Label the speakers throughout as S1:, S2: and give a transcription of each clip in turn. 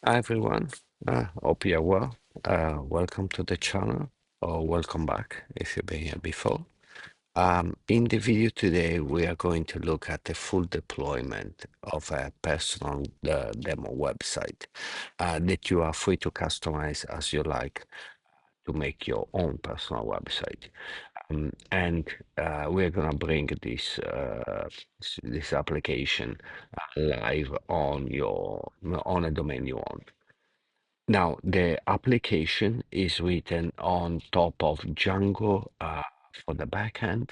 S1: Hi everyone, hope you're well. Welcome to the channel, or welcome back if you've been here before. In the video today, we are going to look at the full deployment of a personal demo website that you are free to customize as you like to make your own personal website. And we're gonna bring this application live on a domain you own. Now, the application is written on top of Django for the backend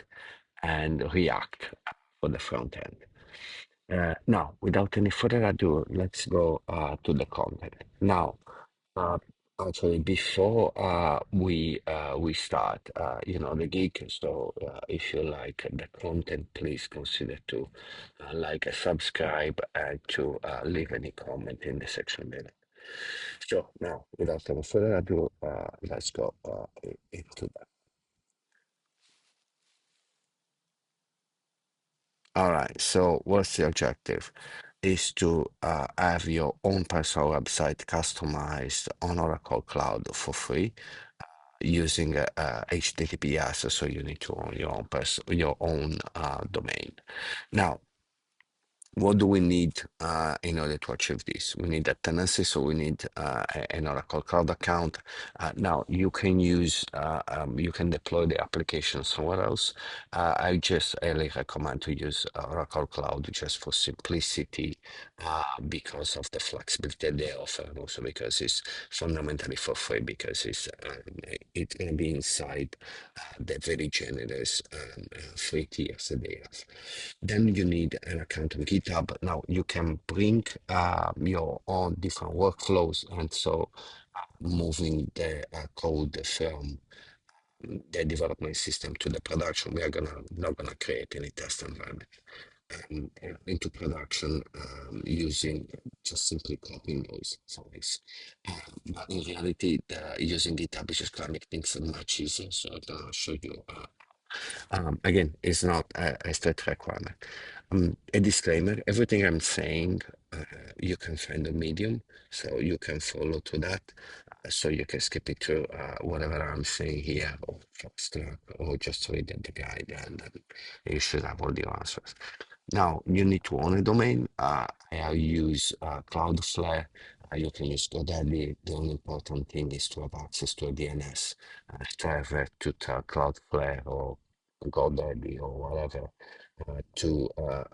S1: and React for the front end. Now, without any further ado, let's go to the content. Now, uh, actually, before we start, the gig. So, if you like the content, please consider to like, subscribe, and to leave any comment in the section below. So now, without any further ado, let's go into that. All right. So what's the objective? Is to have your own personal website customized on Oracle Cloud for free using HTTPS. So you need to own your own domain. Now, what do we need in order to achieve this? We need a tenancy, so we need an Oracle Cloud account. Now you can deploy the application somewhere else. I just highly recommend to use Oracle Cloud just for simplicity, because of the flexibility they offer, and also because it's fundamentally for free, because it's gonna be inside the very generous free tiers that they have. Then you need an account on GitHub. Now you can bring your own different workflows, and so moving the code from the development system to the production. We are gonna not gonna create any test environment into production using just simply copying those files. But in reality, using GitHub is just gonna make things much easier. So I'm gonna show you. Again, it's not a strict requirement. A disclaimer, everything I'm saying, you can find on Medium, so you can follow to that. So you can skip it through whatever I'm saying here, or fast track, or just read the guide, and you should have all the answers. Now, you need to own a domain. I use Cloudflare. You can use GoDaddy. The only important thing is to have access to a DNS server to Cloudflare or GoDaddy or whatever to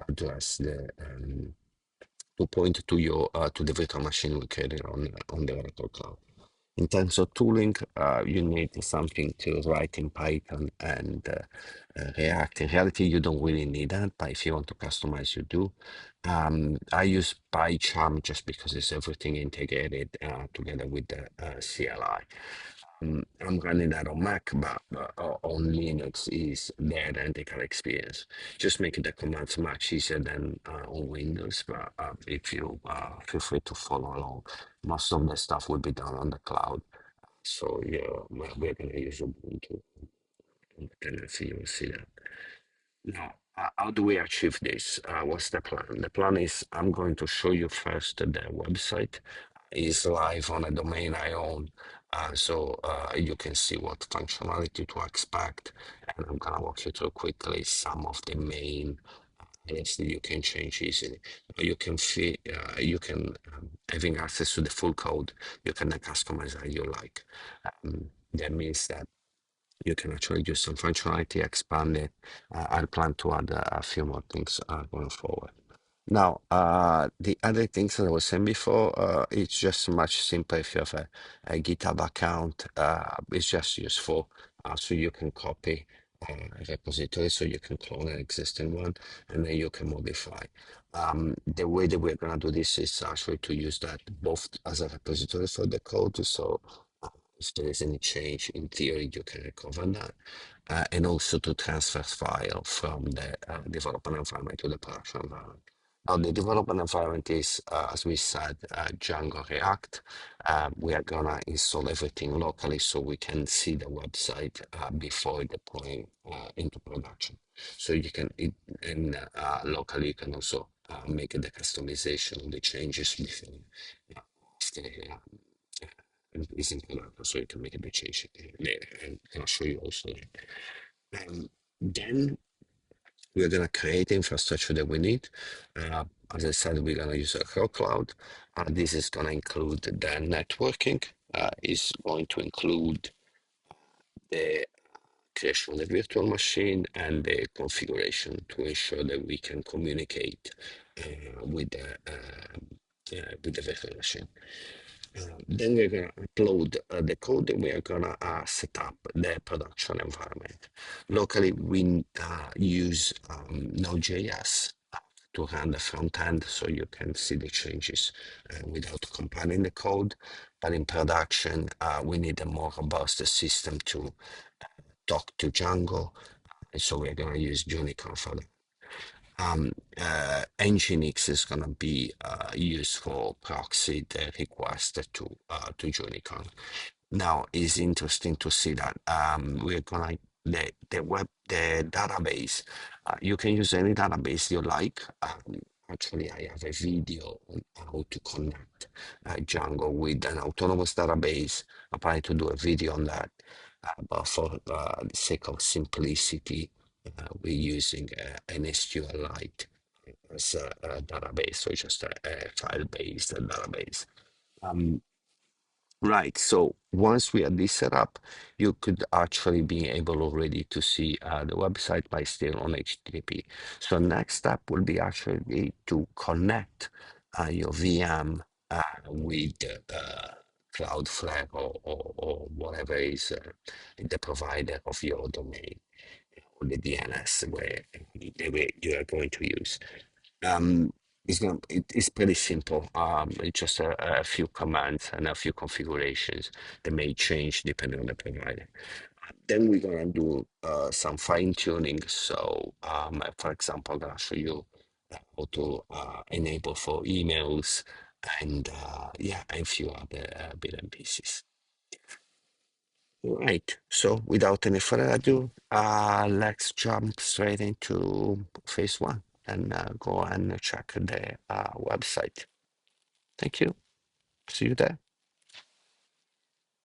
S1: address to point to your to the virtual machine located on the Oracle Cloud. In terms of tooling, you need something to write in Python and React. In reality, you don't really need that, but if you want to customize, you do. I use PyCharm just because it's everything integrated together with the CLI. I'm running that on Mac, but on Linux is the identical experience. Just making the commands much easier than on Windows. But if you feel free to follow along, most of the stuff will be done on the cloud. So yeah, we're gonna use Ubuntu on the tendency. You will see that. Now, how do we achieve this? What's the plan? The plan is I'm going to show you first the website is live on a domain I own. So you can see what functionality to expect. And I'm gonna walk you through quickly some of the main areas that you can change easily. You can having access to the full code, you can customize how you like. That means that you can actually use some functionality, expand it. I plan to add a few more things going forward. Now, the other things that I was saying before, it's just much simpler if you have a GitHub account. It's just useful. So you can copy a repository, so you can clone an existing one, and then you can modify. The way that we're going to do this is actually to use that both as a repository for the code. So if there is any change, in theory, you can recover that. And also to transfer file from the development environment to the production environment. Now, the development environment is, as we said, Django React. We are gonna install everything locally so we can see the website before deploying into production. So you can, locally, you can also make the customization, the changes before is in production, so you can make the change later, and I'll show you also that. Then we're gonna create the infrastructure that we need. As I said, we're gonna use a Hero Cloud. This is gonna include the networking. Is going to include the creation of the virtual machine and the configuration to ensure that we can communicate with the virtual machine. Then we're going to upload the code and we are going to set up the production environment. Locally, we use Node.js to run the front end so you can see the changes without compiling the code. But in production, we need a more robust system to talk to Django. And so we're going to use Juniper for that. Nginx is going to be used for proxy the request to Juniper. Now it's interesting to see that we're gonna the database. You can use any database you like. Actually, I have a video on how to connect Django with an autonomous database. I'm planning to do a video on that, but for the sake of simplicity, we're using an SQLite as a database, so it's just a file-based database. Right. So once we had this set up, you could actually be able already to see the website by still on HTTP. So next step will be actually to connect your VM with Cloudflare or whatever is the provider of your domain or the DNS where you are going to use. It's pretty simple. It's just a few commands and a few configurations that may change depending on the provider. Then we're gonna do some fine tuning. So, for example, I'm gonna show you how to enable for emails and yeah, and a few other bit and pieces. Right. So, without any further ado, let's jump straight into phase one and go and check the website. Thank you. See you there.